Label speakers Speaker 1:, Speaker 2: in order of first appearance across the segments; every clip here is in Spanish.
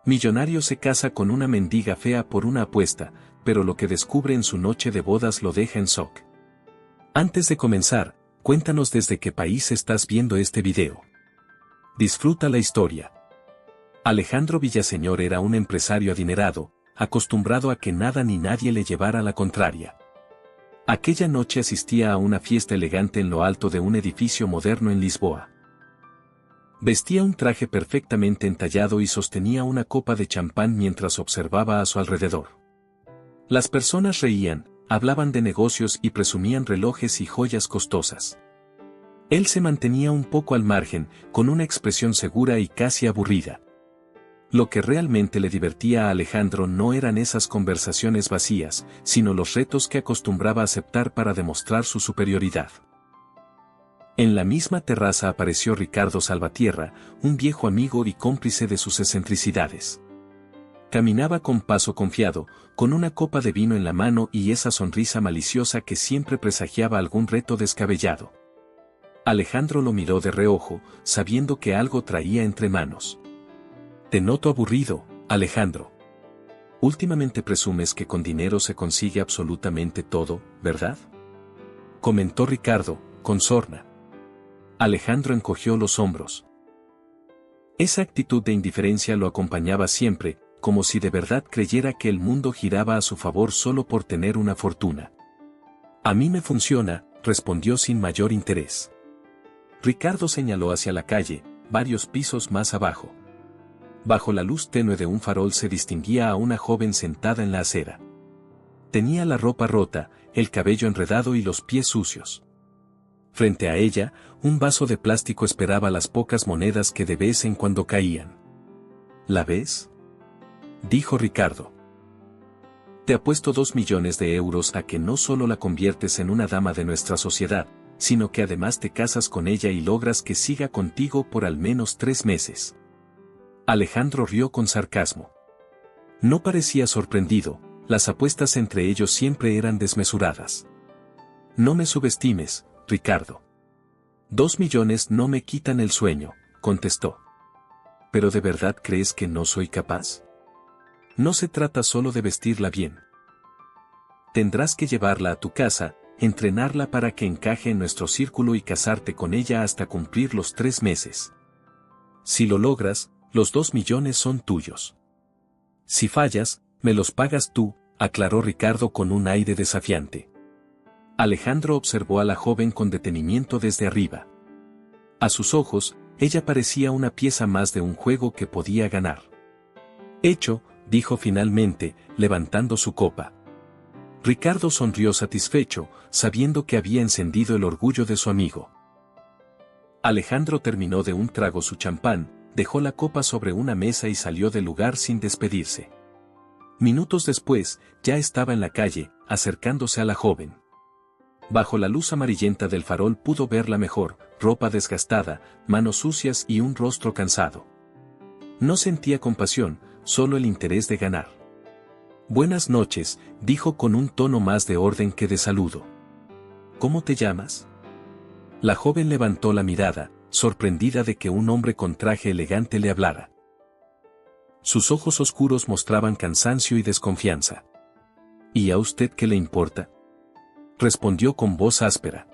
Speaker 1: Millonario se casa con una mendiga fea por una apuesta, pero lo que descubre en su noche de bodas lo deja en shock. Antes de comenzar, cuéntanos desde qué país estás viendo este video. Disfruta la historia. Alejandro Villaseñor era un empresario adinerado, acostumbrado a que nada ni nadie le llevara la contraria. Aquella noche asistía a una fiesta elegante en lo alto de un edificio moderno en Lisboa. Vestía un traje perfectamente entallado y sostenía una copa de champán mientras observaba a su alrededor. Las personas reían, hablaban de negocios y presumían relojes y joyas costosas. Él se mantenía un poco al margen, con una expresión segura y casi aburrida. Lo que realmente le divertía a Alejandro no eran esas conversaciones vacías, sino los retos que acostumbraba a aceptar para demostrar su superioridad. En la misma terraza apareció Ricardo Salvatierra, un viejo amigo y cómplice de sus excentricidades. Caminaba con paso confiado, con una copa de vino en la mano y esa sonrisa maliciosa que siempre presagiaba algún reto descabellado. Alejandro lo miró de reojo, sabiendo que algo traía entre manos. «Te noto aburrido, Alejandro. Últimamente presumes que con dinero se consigue absolutamente todo, ¿verdad?», comentó Ricardo, con sorna. Alejandro encogió los hombros. Esa actitud de indiferencia lo acompañaba siempre, como si de verdad creyera que el mundo giraba a su favor solo por tener una fortuna. «A mí me funciona», respondió sin mayor interés. Ricardo señaló hacia la calle, varios pisos más abajo. Bajo la luz tenue de un farol se distinguía a una joven sentada en la acera. Tenía la ropa rota, el cabello enredado y los pies sucios. Frente a ella, un vaso de plástico esperaba las pocas monedas que de vez en cuando caían. «¿La ves?», dijo Ricardo. «Te apuesto 2 millones de euros a que no solo la conviertes en una dama de nuestra sociedad, sino que además te casas con ella y logras que siga contigo por al menos 3 meses». Alejandro rió con sarcasmo. No parecía sorprendido, las apuestas entre ellos siempre eran desmesuradas. «No me subestimes, Ricardo. 2 millones no me quitan el sueño», contestó. «¿Pero de verdad crees que no soy capaz? No se trata solo de vestirla bien. Tendrás que llevarla a tu casa, entrenarla para que encaje en nuestro círculo y casarte con ella hasta cumplir los 3 meses. Si lo logras, los 2 millones son tuyos. Si fallas, me los pagas tú», aclaró Ricardo con un aire desafiante. Alejandro observó a la joven con detenimiento desde arriba. A sus ojos, ella parecía una pieza más de un juego que podía ganar. «Hecho», dijo finalmente, levantando su copa. Ricardo sonrió satisfecho, sabiendo que había encendido el orgullo de su amigo. Alejandro terminó de un trago su champán, dejó la copa sobre una mesa y salió del lugar sin despedirse. Minutos después, ya estaba en la calle, acercándose a la joven. Bajo la luz amarillenta del farol pudo verla mejor, ropa desgastada, manos sucias y un rostro cansado. No sentía compasión, solo el interés de ganar. «Buenas noches», dijo con un tono más de orden que de saludo. «¿Cómo te llamas?». La joven levantó la mirada, sorprendida de que un hombre con traje elegante le hablara. Sus ojos oscuros mostraban cansancio y desconfianza. «¿Y a usted qué le importa?», respondió con voz áspera.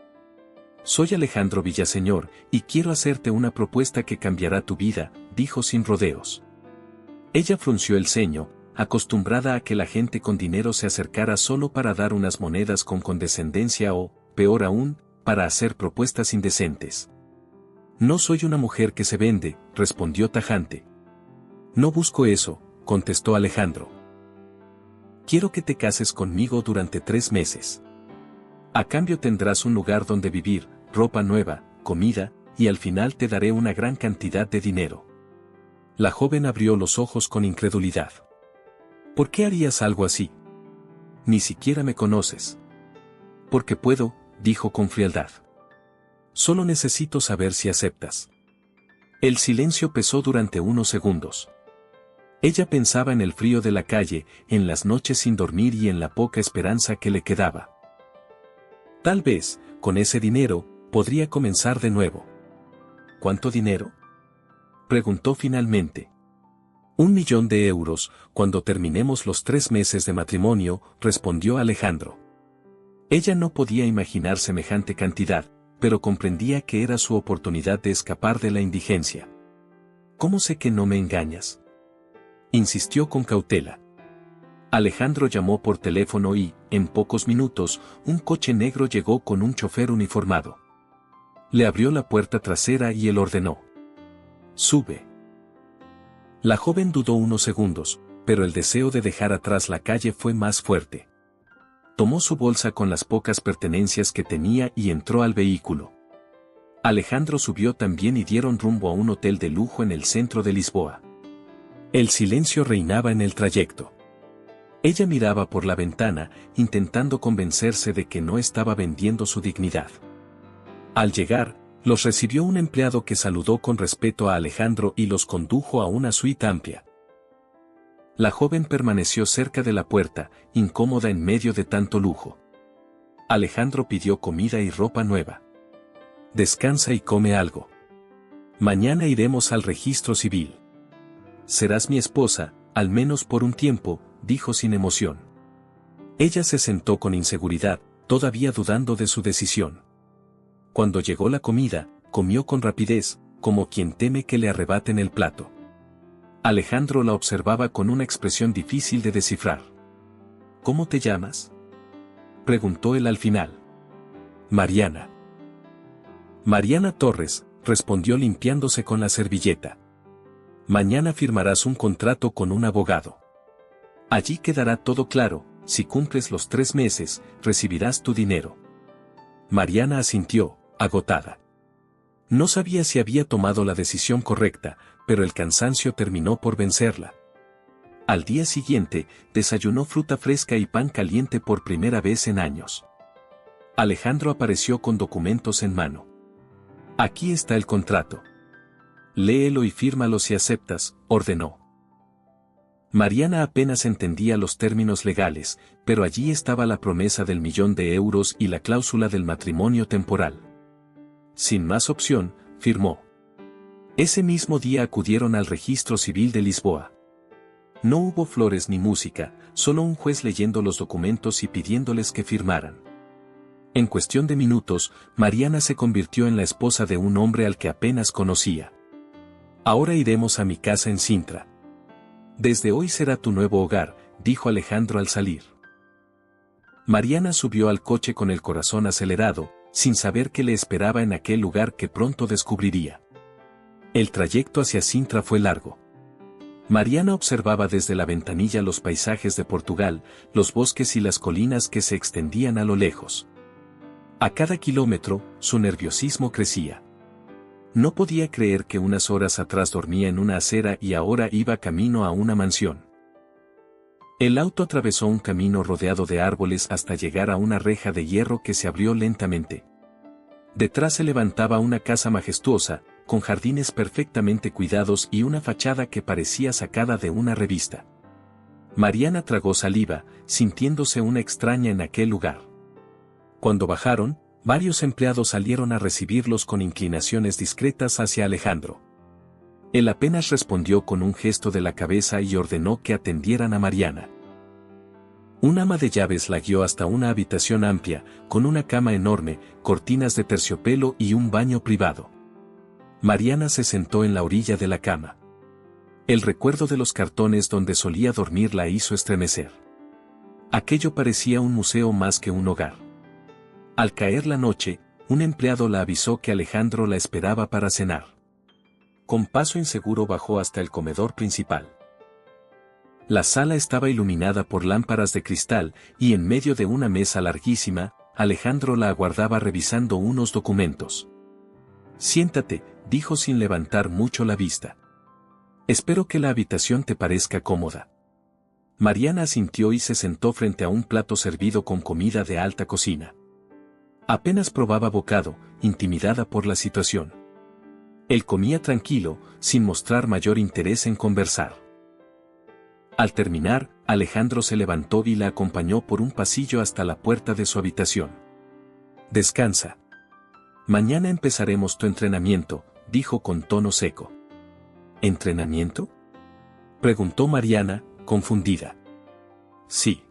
Speaker 1: «Soy Alejandro Villaseñor, y quiero hacerte una propuesta que cambiará tu vida», dijo sin rodeos. Ella frunció el ceño, acostumbrada a que la gente con dinero se acercara solo para dar unas monedas con condescendencia o, peor aún, para hacer propuestas indecentes. «No soy una mujer que se vende», respondió tajante. «No busco eso», contestó Alejandro. «Quiero que te cases conmigo durante 3 meses. A cambio tendrás un lugar donde vivir, ropa nueva, comida, y al final te daré una gran cantidad de dinero». La joven abrió los ojos con incredulidad. «¿Por qué harías algo así? Ni siquiera me conoces». «Porque puedo», dijo con frialdad. «Solo necesito saber si aceptas». El silencio pesó durante unos segundos. Ella pensaba en el frío de la calle, en las noches sin dormir y en la poca esperanza que le quedaba. Tal vez, con ese dinero, podría comenzar de nuevo. «¿Cuánto dinero?», preguntó finalmente. 1.000.000 euros, cuando terminemos los 3 meses de matrimonio, respondió Alejandro. Ella no podía imaginar semejante cantidad, pero comprendía que era su oportunidad de escapar de la indigencia. ¿Cómo sé que no me engañas?, insistió con cautela. Alejandro llamó por teléfono y, en pocos minutos, un coche negro llegó con un chofer uniformado. Le abrió la puerta trasera y él ordenó: «Sube». La joven dudó unos segundos, pero el deseo de dejar atrás la calle fue más fuerte. Tomó su bolsa con las pocas pertenencias que tenía y entró al vehículo. Alejandro subió también y dieron rumbo a un hotel de lujo en el centro de Lisboa. El silencio reinaba en el trayecto. Ella miraba por la ventana, intentando convencerse de que no estaba vendiendo su dignidad. Al llegar, los recibió un empleado que saludó con respeto a Alejandro y los condujo a una suite amplia. La joven permaneció cerca de la puerta, incómoda en medio de tanto lujo. Alejandro pidió comida y ropa nueva. «Descansa y come algo. Mañana iremos al registro civil. Serás mi esposa, al menos por un tiempo», dijo sin emoción. Ella se sentó con inseguridad, todavía dudando de su decisión. Cuando llegó la comida, comió con rapidez, como quien teme que le arrebaten el plato. Alejandro la observaba con una expresión difícil de descifrar. «¿Cómo te llamas?», preguntó él al final. «Mariana». «Mariana Torres», respondió limpiándose con la servilleta. «Mañana firmarás un contrato con un abogado. Allí quedará todo claro. Si cumples los 3 meses, recibirás tu dinero». Mariana asintió, agotada. No sabía si había tomado la decisión correcta, pero el cansancio terminó por vencerla. Al día siguiente, desayunó fruta fresca y pan caliente por primera vez en años. Alejandro apareció con documentos en mano. «Aquí está el contrato. Léelo y fírmalo si aceptas», ordenó. Mariana apenas entendía los términos legales, pero allí estaba la promesa del 1.000.000 de euros y la cláusula del matrimonio temporal. Sin más opción, firmó. Ese mismo día acudieron al registro civil de Lisboa. No hubo flores ni música, solo un juez leyendo los documentos y pidiéndoles que firmaran. En cuestión de minutos, Mariana se convirtió en la esposa de un hombre al que apenas conocía. «Ahora iremos a mi casa en Sintra. Desde hoy será tu nuevo hogar», dijo Alejandro al salir. Mariana subió al coche con el corazón acelerado, sin saber qué le esperaba en aquel lugar que pronto descubriría. El trayecto hacia Sintra fue largo. Mariana observaba desde la ventanilla los paisajes de Portugal, los bosques y las colinas que se extendían a lo lejos. A cada kilómetro, su nerviosismo crecía. No podía creer que unas horas atrás dormía en una acera y ahora iba camino a una mansión. El auto atravesó un camino rodeado de árboles hasta llegar a una reja de hierro que se abrió lentamente. Detrás se levantaba una casa majestuosa, con jardines perfectamente cuidados y una fachada que parecía sacada de una revista. Mariana tragó saliva, sintiéndose una extraña en aquel lugar. Cuando bajaron, varios empleados salieron a recibirlos con inclinaciones discretas hacia Alejandro. Él apenas respondió con un gesto de la cabeza y ordenó que atendieran a Mariana. Un ama de llaves la guió hasta una habitación amplia, con una cama enorme, cortinas de terciopelo y un baño privado. Mariana se sentó en la orilla de la cama. El recuerdo de los cartones donde solía dormir la hizo estremecer. Aquello parecía un museo más que un hogar. Al caer la noche, un empleado la avisó que Alejandro la esperaba para cenar. Con paso inseguro bajó hasta el comedor principal. La sala estaba iluminada por lámparas de cristal, y en medio de una mesa larguísima, Alejandro la aguardaba revisando unos documentos. «Siéntate», dijo sin levantar mucho la vista. «Espero que la habitación te parezca cómoda». Mariana asintió y se sentó frente a un plato servido con comida de alta cocina. Apenas probaba bocado, intimidada por la situación. Él comía tranquilo, sin mostrar mayor interés en conversar. Al terminar, Alejandro se levantó y la acompañó por un pasillo hasta la puerta de su habitación. «Descansa. Mañana empezaremos tu entrenamiento», dijo con tono seco. «¿Entrenamiento?», Preguntó Mariana, confundida. Sí.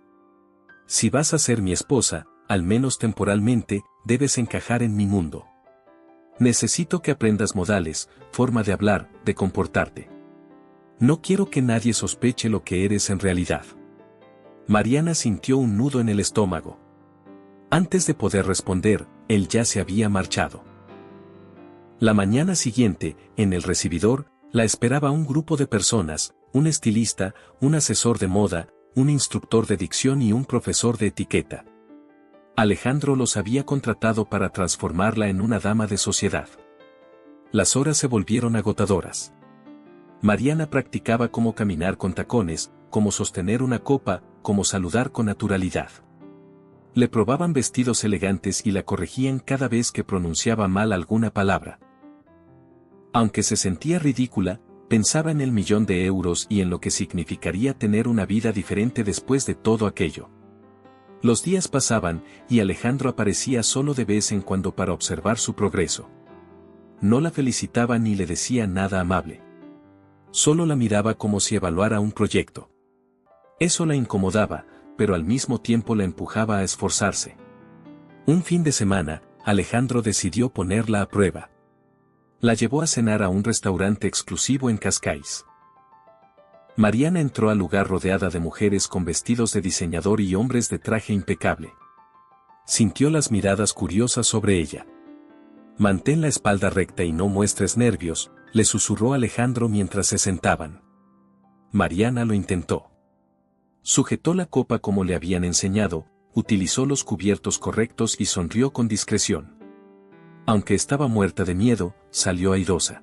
Speaker 1: Si vas a ser mi esposa, al menos temporalmente, debes encajar en mi mundo. Necesito que aprendas modales, forma de hablar, de comportarte. No quiero que nadie sospeche lo que eres en realidad. Mariana sintió un nudo en el estómago. Antes de poder responder, él ya se había marchado. La mañana siguiente, en el recibidor, la esperaba un grupo de personas, un estilista, un asesor de moda, un instructor de dicción y un profesor de etiqueta. Alejandro los había contratado para transformarla en una dama de sociedad. Las horas se volvieron agotadoras. Mariana practicaba cómo caminar con tacones, cómo sostener una copa, cómo saludar con naturalidad. Le probaban vestidos elegantes y la corregían cada vez que pronunciaba mal alguna palabra. Aunque se sentía ridícula, pensaba en el €1.000.000 y en lo que significaría tener una vida diferente después de todo aquello. Los días pasaban, y Alejandro aparecía solo de vez en cuando para observar su progreso. No la felicitaba ni le decía nada amable. Solo la miraba como si evaluara un proyecto. Eso la incomodaba, pero al mismo tiempo la empujaba a esforzarse. Un fin de semana, Alejandro decidió ponerla a prueba. La llevó a cenar a un restaurante exclusivo en Cascais. Mariana entró al lugar rodeada de mujeres con vestidos de diseñador y hombres de traje impecable. Sintió las miradas curiosas sobre ella. Mantén la espalda recta y no muestres nervios, le susurró Alejandro mientras se sentaban. Mariana lo intentó. Sujetó la copa como le habían enseñado, utilizó los cubiertos correctos y sonrió con discreción. Aunque estaba muerta de miedo, salió airosa.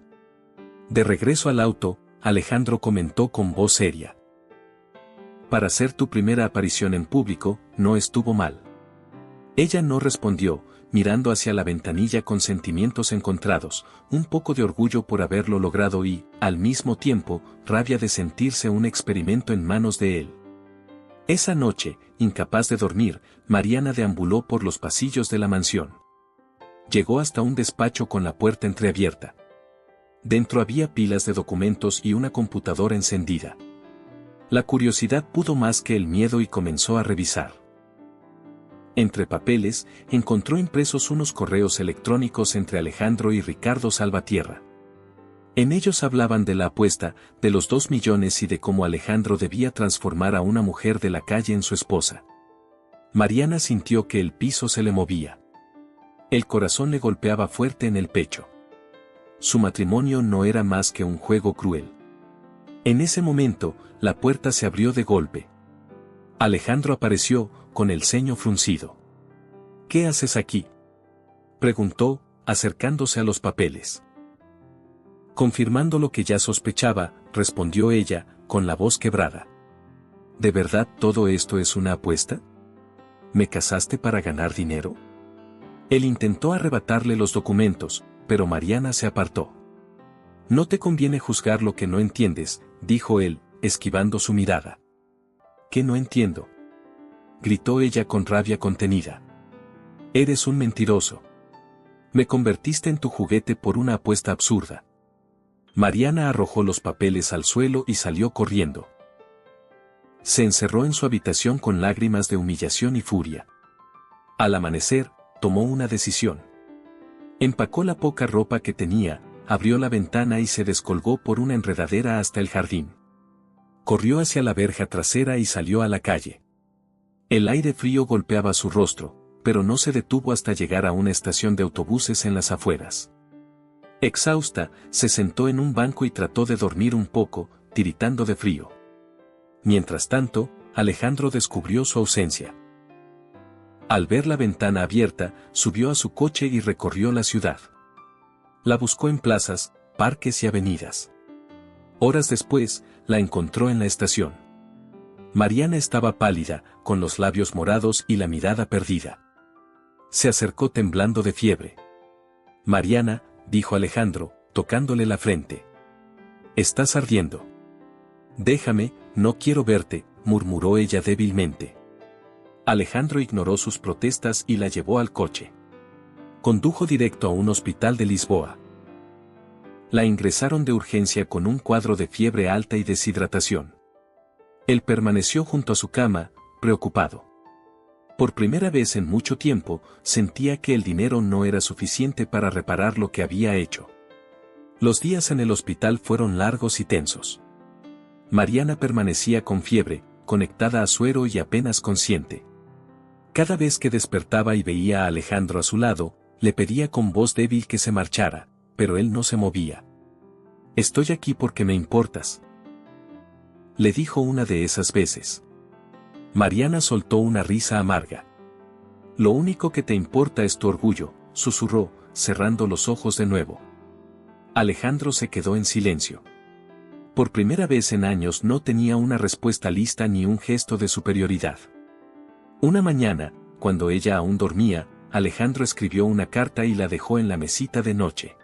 Speaker 1: De regreso al auto, Alejandro comentó con voz seria. Para ser tu primera aparición en público, no estuvo mal. Ella no respondió, mirando hacia la ventanilla con sentimientos encontrados, un poco de orgullo por haberlo logrado y, al mismo tiempo, rabia de sentirse un experimento en manos de él. Esa noche, incapaz de dormir, Mariana deambuló por los pasillos de la mansión. Llegó hasta un despacho con la puerta entreabierta. Dentro había pilas de documentos y una computadora encendida. La curiosidad pudo más que el miedo y comenzó a revisar. Entre papeles, encontró impresos unos correos electrónicos entre Alejandro y Ricardo Salvatierra. En ellos hablaban de la apuesta, de los 2 millones y de cómo Alejandro debía transformar a una mujer de la calle en su esposa. Mariana sintió que el piso se le movía. El corazón le golpeaba fuerte en el pecho. Su matrimonio no era más que un juego cruel. En ese momento, la puerta se abrió de golpe. Alejandro apareció, con el ceño fruncido. ¿Qué haces aquí?, preguntó, acercándose a los papeles. Confirmando lo que ya sospechaba, respondió ella, con la voz quebrada. ¿De verdad todo esto es una apuesta? ¿Me casaste para ganar dinero? Él intentó arrebatarle los documentos, pero Mariana se apartó. No te conviene juzgar lo que no entiendes, dijo él, esquivando su mirada. ¿Qué no entiendo?, gritó ella con rabia contenida. Eres un mentiroso. Me convertiste en tu juguete por una apuesta absurda. Mariana arrojó los papeles al suelo y salió corriendo. Se encerró en su habitación con lágrimas de humillación y furia. Al amanecer, tomó una decisión. Empacó la poca ropa que tenía, abrió la ventana y se descolgó por una enredadera hasta el jardín. Corrió hacia la verja trasera y salió a la calle. El aire frío golpeaba su rostro, pero no se detuvo hasta llegar a una estación de autobuses en las afueras. Exhausta, se sentó en un banco y trató de dormir un poco, tiritando de frío. Mientras tanto, Alejandro descubrió su ausencia. Al ver la ventana abierta, subió a su coche y recorrió la ciudad. La buscó en plazas, parques y avenidas. Horas después, la encontró en la estación. Mariana estaba pálida, con los labios morados y la mirada perdida. Se acercó temblando de fiebre. Mariana, dijo Alejandro, tocándole la frente. Estás ardiendo. Déjame, no quiero verte, murmuró ella débilmente. Alejandro ignoró sus protestas y la llevó al coche. Condujo directo a un hospital de Lisboa. La ingresaron de urgencia con un cuadro de fiebre alta y deshidratación. Él permaneció junto a su cama, preocupado. Por primera vez en mucho tiempo, sentía que el dinero no era suficiente para reparar lo que había hecho. Los días en el hospital fueron largos y tensos. Mariana permanecía con fiebre, conectada a suero y apenas consciente. Cada vez que despertaba y veía a Alejandro a su lado, le pedía con voz débil que se marchara, pero él no se movía. «Estoy aquí porque me importas», le dijo una de esas veces. Mariana soltó una risa amarga. «Lo único que te importa es tu orgullo», susurró, cerrando los ojos de nuevo. Alejandro se quedó en silencio. Por primera vez en años no tenía una respuesta lista ni un gesto de superioridad. Una mañana, cuando ella aún dormía, Alejandro escribió una carta y la dejó en la mesita de noche.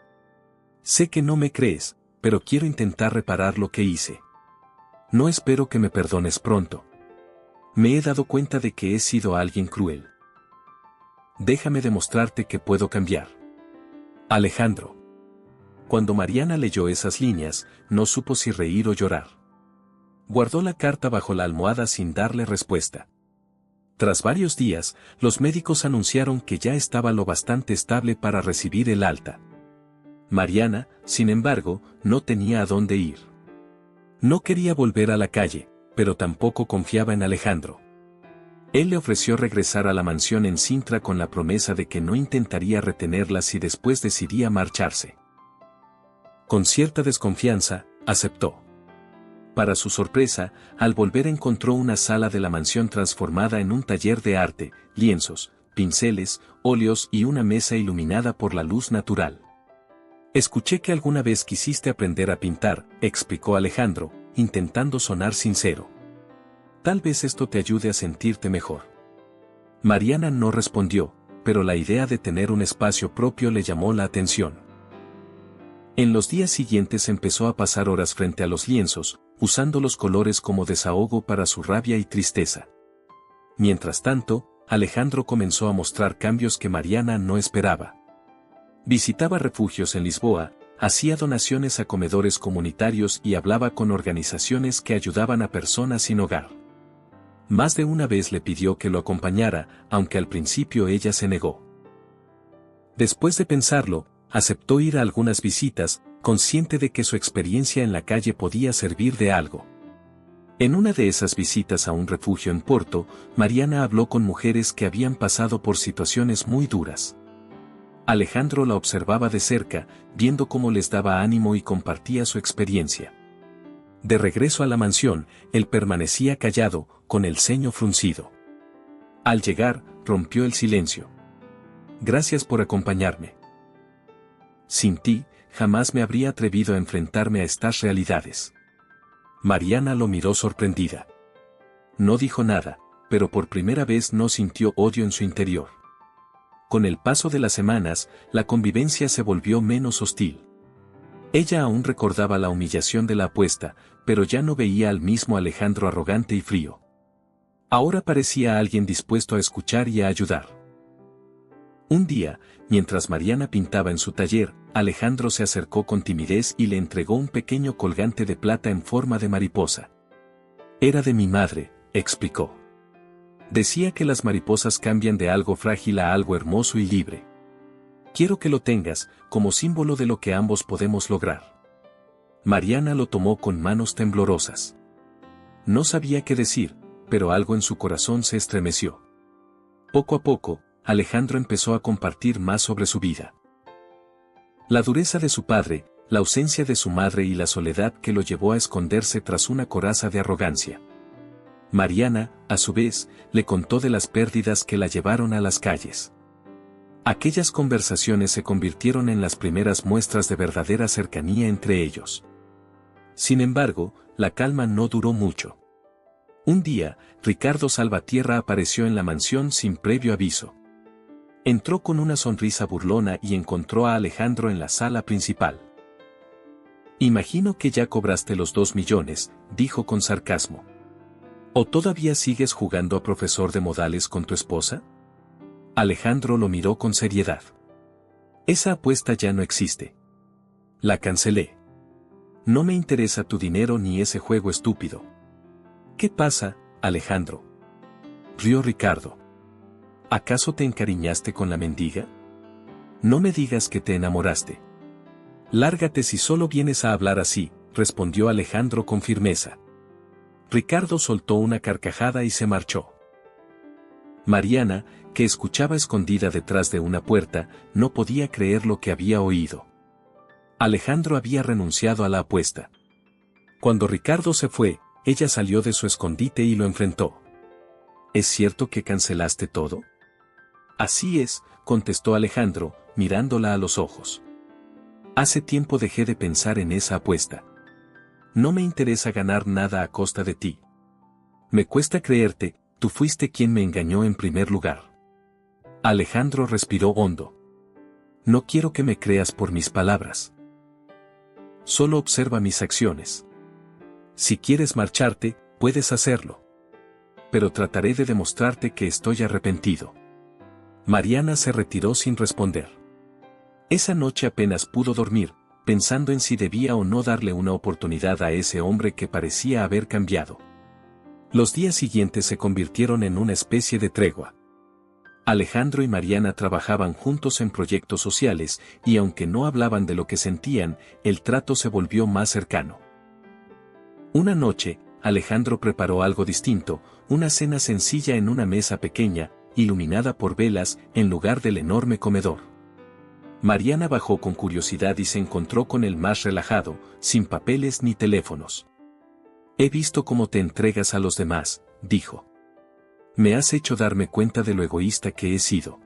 Speaker 1: «Sé que no me crees, pero quiero intentar reparar lo que hice. No espero que me perdones pronto. Me he dado cuenta de que he sido alguien cruel. Déjame demostrarte que puedo cambiar. Alejandro». Cuando Mariana leyó esas líneas, no supo si reír o llorar. Guardó la carta bajo la almohada sin darle respuesta. Tras varios días, los médicos anunciaron que ya estaba lo bastante estable para recibir el alta. Mariana, sin embargo, no tenía a dónde ir. No quería volver a la calle, pero tampoco confiaba en Alejandro. Él le ofreció regresar a la mansión en Sintra con la promesa de que no intentaría retenerla si después decidía marcharse. Con cierta desconfianza, aceptó. Para su sorpresa, al volver encontró una sala de la mansión transformada en un taller de arte, lienzos, pinceles, óleos y una mesa iluminada por la luz natural. «Escuché que alguna vez quisiste aprender a pintar», explicó Alejandro, intentando sonar sincero. «Tal vez esto te ayude a sentirte mejor». Mariana no respondió, pero la idea de tener un espacio propio le llamó la atención. En los días siguientes empezó a pasar horas frente a los lienzos, usando los colores como desahogo para su rabia y tristeza. Mientras tanto, Alejandro comenzó a mostrar cambios que Mariana no esperaba. Visitaba refugios en Lisboa, hacía donaciones a comedores comunitarios y hablaba con organizaciones que ayudaban a personas sin hogar. Más de una vez le pidió que lo acompañara, aunque al principio ella se negó. Después de pensarlo, aceptó ir a algunas visitas, consciente de que su experiencia en la calle podía servir de algo. En una de esas visitas a un refugio en Porto, Mariana habló con mujeres que habían pasado por situaciones muy duras. Alejandro la observaba de cerca, viendo cómo les daba ánimo y compartía su experiencia. De regreso a la mansión, él permanecía callado, con el ceño fruncido. Al llegar, rompió el silencio. «Gracias por acompañarme. Sin ti, jamás me habría atrevido a enfrentarme a estas realidades». Mariana lo miró sorprendida. No dijo nada, pero por primera vez no sintió odio en su interior. Con el paso de las semanas, la convivencia se volvió menos hostil. Ella aún recordaba la humillación de la apuesta, pero ya no veía al mismo Alejandro arrogante y frío. Ahora parecía alguien dispuesto a escuchar y a ayudar. Un día, mientras Mariana pintaba en su taller, Alejandro se acercó con timidez y le entregó un pequeño colgante de plata en forma de mariposa. «Era de mi madre», explicó. «Decía que las mariposas cambian de algo frágil a algo hermoso y libre. Quiero que lo tengas, como símbolo de lo que ambos podemos lograr». Mariana lo tomó con manos temblorosas. No sabía qué decir, pero algo en su corazón se estremeció. Poco a poco, Alejandro empezó a compartir más sobre su vida. La dureza de su padre, la ausencia de su madre y la soledad que lo llevó a esconderse tras una coraza de arrogancia. Mariana, a su vez, le contó de las pérdidas que la llevaron a las calles. Aquellas conversaciones se convirtieron en las primeras muestras de verdadera cercanía entre ellos. Sin embargo, la calma no duró mucho. Un día, Ricardo Salvatierra apareció en la mansión sin previo aviso. Entró con una sonrisa burlona y encontró a Alejandro en la sala principal. «Imagino que ya cobraste los 2 millones», dijo con sarcasmo. «¿O todavía sigues jugando a profesor de modales con tu esposa?» Alejandro lo miró con seriedad. «Esa apuesta ya no existe. La cancelé. No me interesa tu dinero ni ese juego estúpido. ¿Qué pasa, Alejandro? Rió Ricardo. ¿Acaso te encariñaste con la mendiga? No me digas que te enamoraste. Lárgate si solo vienes a hablar así, respondió Alejandro con firmeza. Ricardo soltó una carcajada y se marchó. Mariana, que escuchaba escondida detrás de una puerta, no podía creer lo que había oído. Alejandro había renunciado a la apuesta. Cuando Ricardo se fue, ella salió de su escondite y lo enfrentó. ¿Es cierto que cancelaste todo? Así es, contestó Alejandro, mirándola a los ojos. Hace tiempo dejé de pensar en esa apuesta. No me interesa ganar nada a costa de ti. Me cuesta creerte, tú fuiste quien me engañó en primer lugar. Alejandro respiró hondo. No quiero que me creas por mis palabras. Solo observa mis acciones. Si quieres marcharte, puedes hacerlo. Pero trataré de demostrarte que estoy arrepentido. Mariana se retiró sin responder. Esa noche apenas pudo dormir, pensando en si debía o no darle una oportunidad a ese hombre que parecía haber cambiado. Los días siguientes se convirtieron en una especie de tregua. Alejandro y Mariana trabajaban juntos en proyectos sociales, y aunque no hablaban de lo que sentían, el trato se volvió más cercano. Una noche, Alejandro preparó algo distinto, una cena sencilla en una mesa pequeña, iluminada por velas, en lugar del enorme comedor. Mariana bajó con curiosidad y se encontró con él más relajado, sin papeles ni teléfonos. He visto cómo te entregas a los demás, dijo. Me has hecho darme cuenta de lo egoísta que he sido.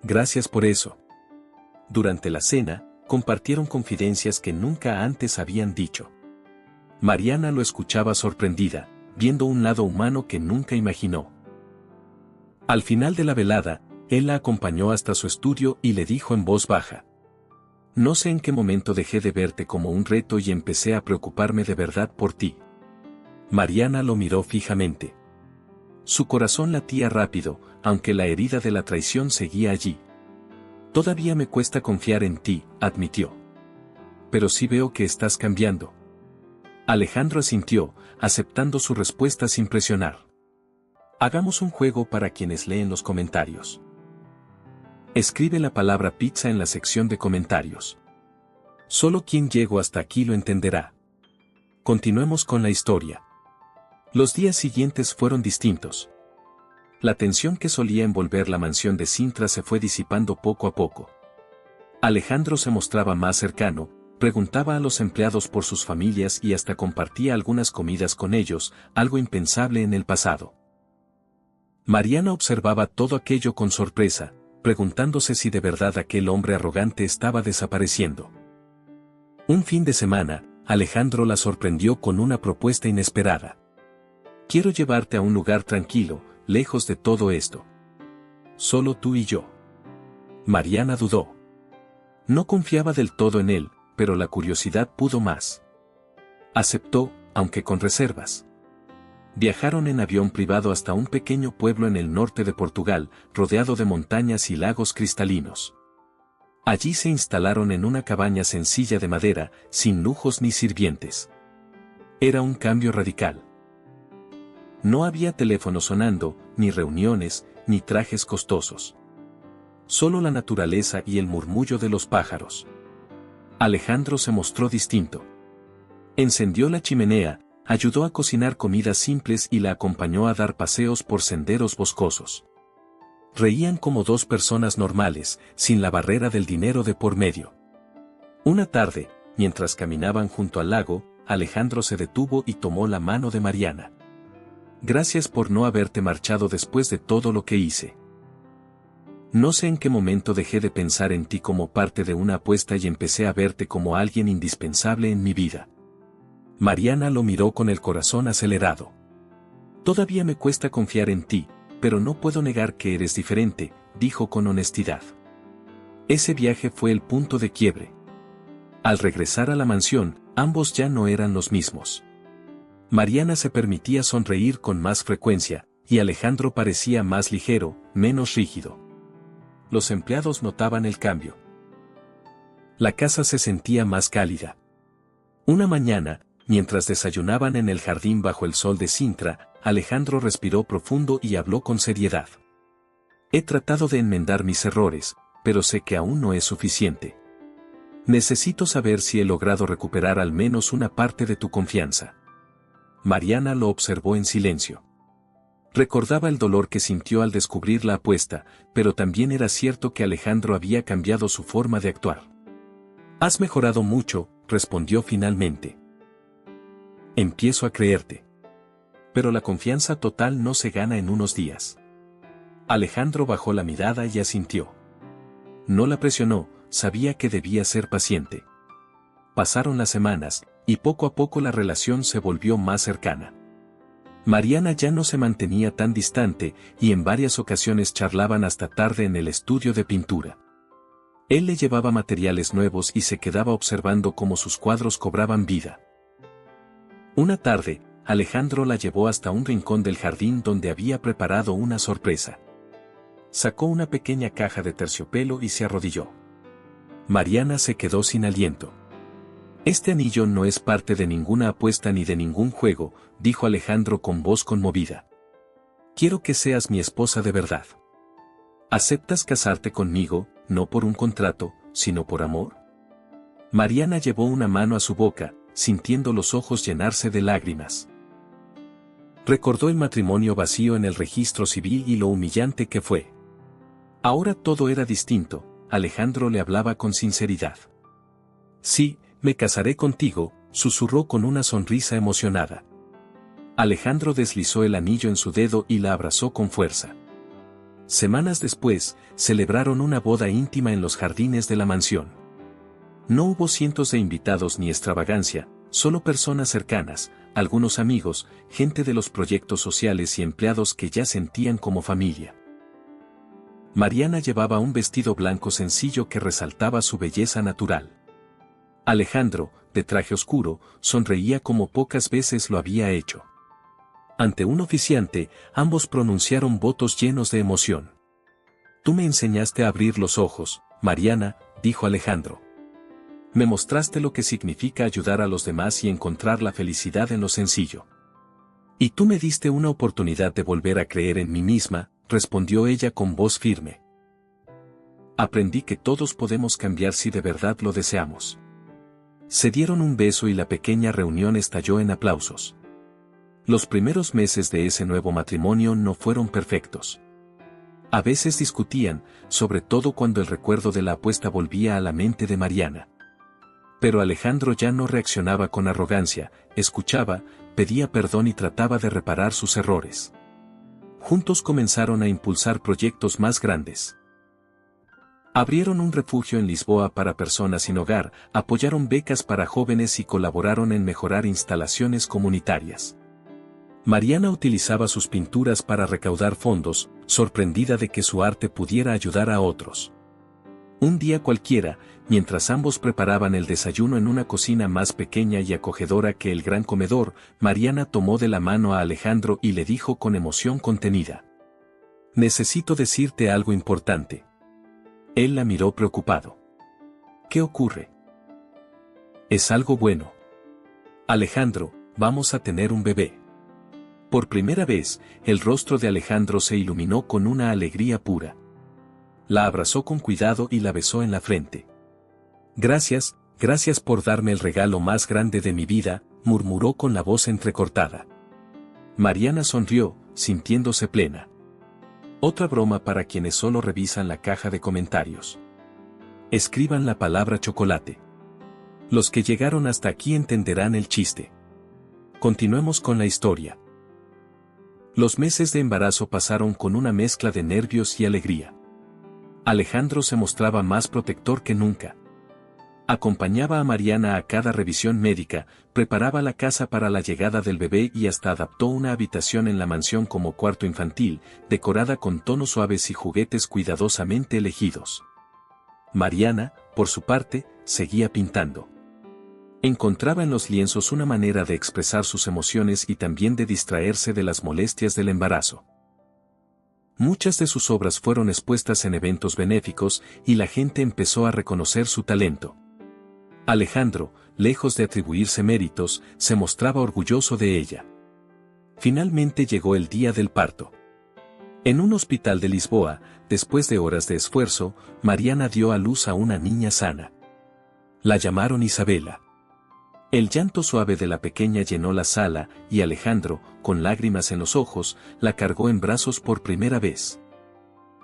Speaker 1: Gracias por eso. Durante la cena, compartieron confidencias que nunca antes habían dicho. Mariana lo escuchaba sorprendida, viendo un lado humano que nunca imaginó. Al final de la velada, él la acompañó hasta su estudio y le dijo en voz baja. No sé en qué momento dejé de verte como un reto y empecé a preocuparme de verdad por ti. Mariana lo miró fijamente. Su corazón latía rápido, aunque la herida de la traición seguía allí. Todavía me cuesta confiar en ti, admitió. Pero sí veo que estás cambiando. Alejandro asintió, aceptando su respuesta sin presionar. Hagamos un juego para quienes leen los comentarios. Escribe la palabra pizza en la sección de comentarios. Solo quien llegó hasta aquí lo entenderá. Continuemos con la historia. Los días siguientes fueron distintos. La tensión que solía envolver la mansión de Sintra se fue disipando poco a poco. Alejandro se mostraba más cercano, preguntaba a los empleados por sus familias y hasta compartía algunas comidas con ellos, algo impensable en el pasado. Mariana observaba todo aquello con sorpresa, preguntándose si de verdad aquel hombre arrogante estaba desapareciendo. Un fin de semana, Alejandro la sorprendió con una propuesta inesperada. Quiero llevarte a un lugar tranquilo, lejos de todo esto. Solo tú y yo. Mariana dudó. No confiaba del todo en él, pero la curiosidad pudo más. Aceptó, aunque con reservas. Viajaron en avión privado hasta un pequeño pueblo en el norte de Portugal, rodeado de montañas y lagos cristalinos. Allí se instalaron en una cabaña sencilla de madera, sin lujos ni sirvientes. Era un cambio radical. No había teléfono sonando, ni reuniones, ni trajes costosos. Solo la naturaleza y el murmullo de los pájaros. Alejandro se mostró distinto. Encendió la chimenea, ayudó a cocinar comidas simples y la acompañó a dar paseos por senderos boscosos. Reían como dos personas normales, sin la barrera del dinero de por medio. Una tarde, mientras caminaban junto al lago, Alejandro se detuvo y tomó la mano de Mariana. Gracias por no haberte marchado después de todo lo que hice. No sé en qué momento dejé de pensar en ti como parte de una apuesta y empecé a verte como alguien indispensable en mi vida. Mariana lo miró con el corazón acelerado. Todavía me cuesta confiar en ti, pero no puedo negar que eres diferente, dijo con honestidad. Ese viaje fue el punto de quiebre. Al regresar a la mansión, ambos ya no eran los mismos. Mariana se permitía sonreír con más frecuencia, y Alejandro parecía más ligero, menos rígido. Los empleados notaban el cambio. La casa se sentía más cálida. Una mañana, mientras desayunaban en el jardín bajo el sol de Sintra, Alejandro respiró profundo y habló con seriedad. He tratado de enmendar mis errores, pero sé que aún no es suficiente. Necesito saber si he logrado recuperar al menos una parte de tu confianza. Mariana lo observó en silencio. Recordaba el dolor que sintió al descubrir la apuesta, pero también era cierto que Alejandro había cambiado su forma de actuar. Has mejorado mucho, respondió finalmente. Empiezo a creerte. Pero la confianza total no se gana en unos días. Alejandro bajó la mirada y asintió. No la presionó, sabía que debía ser paciente. Pasaron las semanas, y poco a poco la relación se volvió más cercana. Mariana ya no se mantenía tan distante, y en varias ocasiones charlaban hasta tarde en el estudio de pintura. Él le llevaba materiales nuevos y se quedaba observando cómo sus cuadros cobraban vida. Una tarde, Alejandro la llevó hasta un rincón del jardín donde había preparado una sorpresa. Sacó una pequeña caja de terciopelo y se arrodilló. Mariana se quedó sin aliento. Este anillo no es parte de ninguna apuesta ni de ningún juego, dijo Alejandro con voz conmovida. Quiero que seas mi esposa de verdad. ¿Aceptas casarte conmigo, no por un contrato, sino por amor? Mariana llevó una mano a su boca, sintiendo los ojos llenarse de lágrimas. Recordó el matrimonio vacío en el registro civil y lo humillante que fue. Ahora todo era distinto, Alejandro le hablaba con sinceridad. Sí, me casaré contigo, susurró con una sonrisa emocionada. Alejandro deslizó el anillo en su dedo y la abrazó con fuerza. Semanas después, celebraron una boda íntima en los jardines de la mansión. No hubo cientos de invitados ni extravagancia, solo personas cercanas, algunos amigos, gente de los proyectos sociales y empleados que ya sentían como familia. Mariana llevaba un vestido blanco sencillo que resaltaba su belleza natural. Alejandro, de traje oscuro, sonreía como pocas veces lo había hecho. Ante un oficiante, ambos pronunciaron votos llenos de emoción. Tú me enseñaste a abrir los ojos, Mariana, dijo Alejandro. Me mostraste lo que significa ayudar a los demás y encontrar la felicidad en lo sencillo. Y tú me diste una oportunidad de volver a creer en mí misma, respondió ella con voz firme. Aprendí que todos podemos cambiar si de verdad lo deseamos. Se dieron un beso y la pequeña reunión estalló en aplausos. Los primeros meses de ese nuevo matrimonio no fueron perfectos. A veces discutían, sobre todo cuando el recuerdo de la apuesta volvía a la mente de Mariana. Pero Alejandro ya no reaccionaba con arrogancia, escuchaba, pedía perdón y trataba de reparar sus errores. Juntos comenzaron a impulsar proyectos más grandes. Abrieron un refugio en Lisboa para personas sin hogar, apoyaron becas para jóvenes y colaboraron en mejorar instalaciones comunitarias. Mariana utilizaba sus pinturas para recaudar fondos, sorprendida de que su arte pudiera ayudar a otros. Un día cualquiera, mientras ambos preparaban el desayuno en una cocina más pequeña y acogedora que el gran comedor, Mariana tomó de la mano a Alejandro y le dijo con emoción contenida: Necesito decirte algo importante. Él la miró preocupado. ¿Qué ocurre? Es algo bueno. Alejandro, vamos a tener un bebé. Por primera vez, el rostro de Alejandro se iluminó con una alegría pura. La abrazó con cuidado y la besó en la frente. Gracias, gracias por darme el regalo más grande de mi vida, murmuró con la voz entrecortada. Mariana sonrió, sintiéndose plena. Otra broma para quienes solo revisan la caja de comentarios. Escriban la palabra chocolate. Los que llegaron hasta aquí entenderán el chiste. Continuemos con la historia. Los meses de embarazo pasaron con una mezcla de nervios y alegría. Alejandro se mostraba más protector que nunca. Acompañaba a Mariana a cada revisión médica, preparaba la casa para la llegada del bebé y hasta adaptó una habitación en la mansión como cuarto infantil, decorada con tonos suaves y juguetes cuidadosamente elegidos. Mariana, por su parte, seguía pintando. Encontraba en los lienzos una manera de expresar sus emociones y también de distraerse de las molestias del embarazo. Muchas de sus obras fueron expuestas en eventos benéficos y la gente empezó a reconocer su talento. Alejandro, lejos de atribuirse méritos, se mostraba orgulloso de ella. Finalmente llegó el día del parto. En un hospital de Lisboa, después de horas de esfuerzo, Mariana dio a luz a una niña sana. La llamaron Isabela. El llanto suave de la pequeña llenó la sala, y Alejandro, con lágrimas en los ojos, la cargó en brazos por primera vez.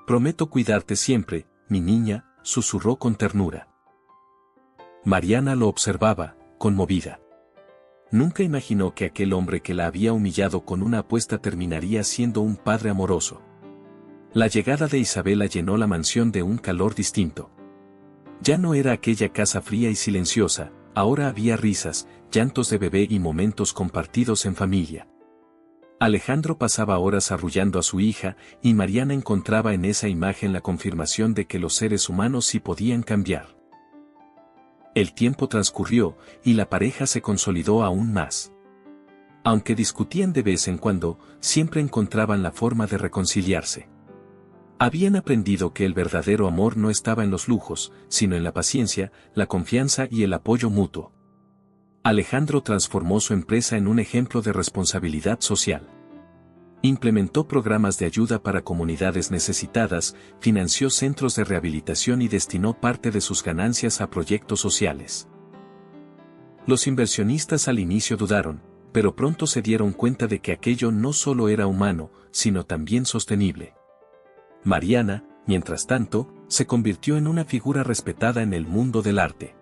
Speaker 1: «Prometo cuidarte siempre, mi niña», susurró con ternura. Mariana lo observaba, conmovida. Nunca imaginó que aquel hombre que la había humillado con una apuesta terminaría siendo un padre amoroso. La llegada de Isabela llenó la mansión de un calor distinto. Ya no era aquella casa fría y silenciosa, ahora había risas, llantos de bebé y momentos compartidos en familia. Alejandro pasaba horas arrullando a su hija, y Mariana encontraba en esa imagen la confirmación de que los seres humanos sí podían cambiar. El tiempo transcurrió, y la pareja se consolidó aún más. Aunque discutían de vez en cuando, siempre encontraban la forma de reconciliarse. Habían aprendido que el verdadero amor no estaba en los lujos, sino en la paciencia, la confianza y el apoyo mutuo. Alejandro transformó su empresa en un ejemplo de responsabilidad social. Implementó programas de ayuda para comunidades necesitadas, financió centros de rehabilitación y destinó parte de sus ganancias a proyectos sociales. Los inversionistas al inicio dudaron, pero pronto se dieron cuenta de que aquello no solo era humano, sino también sostenible. Mariana, mientras tanto, se convirtió en una figura respetada en el mundo del arte.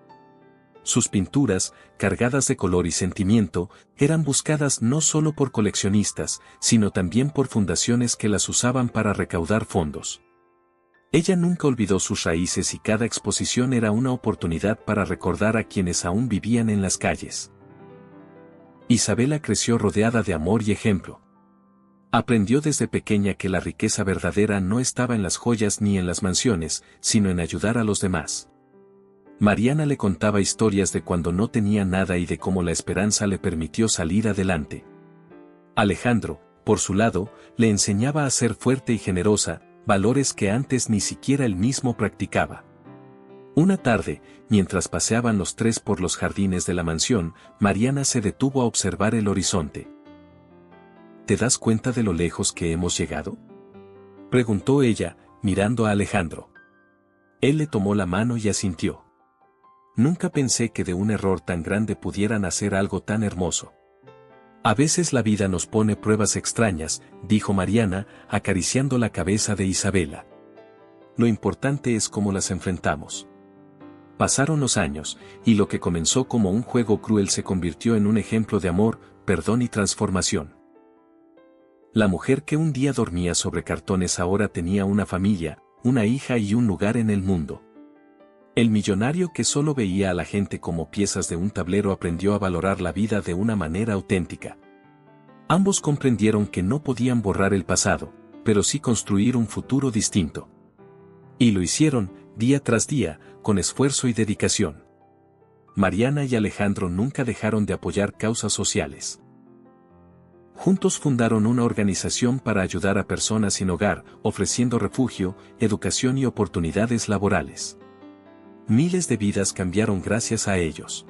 Speaker 1: Sus pinturas, cargadas de color y sentimiento, eran buscadas no solo por coleccionistas, sino también por fundaciones que las usaban para recaudar fondos. Ella nunca olvidó sus raíces y cada exposición era una oportunidad para recordar a quienes aún vivían en las calles. Isabela creció rodeada de amor y ejemplo. Aprendió desde pequeña que la riqueza verdadera no estaba en las joyas ni en las mansiones, sino en ayudar a los demás. Mariana le contaba historias de cuando no tenía nada y de cómo la esperanza le permitió salir adelante. Alejandro, por su lado, le enseñaba a ser fuerte y generosa, valores que antes ni siquiera él mismo practicaba. Una tarde, mientras paseaban los tres por los jardines de la mansión, Mariana se detuvo a observar el horizonte. ¿Te das cuenta de lo lejos que hemos llegado?, preguntó ella, mirando a Alejandro. Él le tomó la mano y asintió. Nunca pensé que de un error tan grande pudieran hacer algo tan hermoso. A veces la vida nos pone pruebas extrañas, dijo Mariana, acariciando la cabeza de Isabela. Lo importante es cómo las enfrentamos. Pasaron los años, y lo que comenzó como un juego cruel se convirtió en un ejemplo de amor, perdón y transformación. La mujer que un día dormía sobre cartones ahora tenía una familia, una hija y un lugar en el mundo. El millonario que solo veía a la gente como piezas de un tablero aprendió a valorar la vida de una manera auténtica. Ambos comprendieron que no podían borrar el pasado, pero sí construir un futuro distinto. Y lo hicieron, día tras día, con esfuerzo y dedicación. Mariana y Alejandro nunca dejaron de apoyar causas sociales. Juntos fundaron una organización para ayudar a personas sin hogar, ofreciendo refugio, educación y oportunidades laborales. Miles de vidas cambiaron gracias a ellos.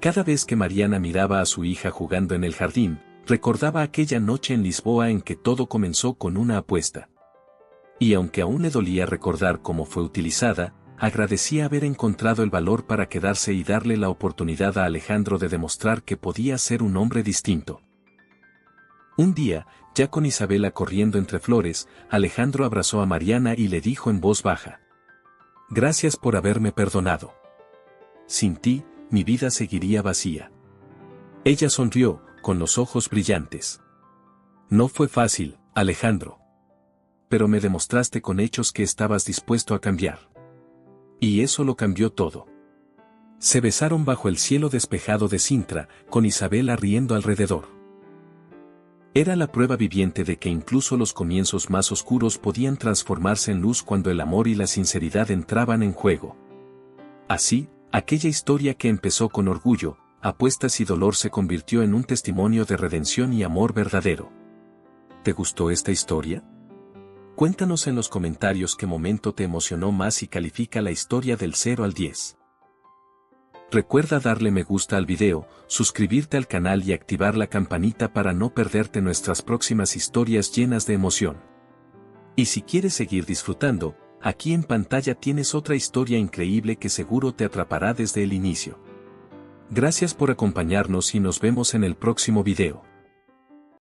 Speaker 1: Cada vez que Mariana miraba a su hija jugando en el jardín, recordaba aquella noche en Lisboa en que todo comenzó con una apuesta. Y aunque aún le dolía recordar cómo fue utilizada, agradecía haber encontrado el valor para quedarse y darle la oportunidad a Alejandro de demostrar que podía ser un hombre distinto. Un día, ya con Isabela corriendo entre flores, Alejandro abrazó a Mariana y le dijo en voz baja: «Gracias por haberme perdonado. Sin ti, mi vida seguiría vacía». Ella sonrió, con los ojos brillantes. «No fue fácil, Alejandro. Pero me demostraste con hechos que estabas dispuesto a cambiar. Y eso lo cambió todo». Se besaron bajo el cielo despejado de Sintra, con Isabela riendo alrededor. Era la prueba viviente de que incluso los comienzos más oscuros podían transformarse en luz cuando el amor y la sinceridad entraban en juego. Así, aquella historia que empezó con orgullo, apuestas y dolor se convirtió en un testimonio de redención y amor verdadero. ¿Te gustó esta historia? Cuéntanos en los comentarios qué momento te emocionó más y califica la historia del 0 al 10. Recuerda darle me gusta al video, suscribirte al canal y activar la campanita para no perderte nuestras próximas historias llenas de emoción. Y si quieres seguir disfrutando, aquí en pantalla tienes otra historia increíble que seguro te atrapará desde el inicio. Gracias por acompañarnos y nos vemos en el próximo video.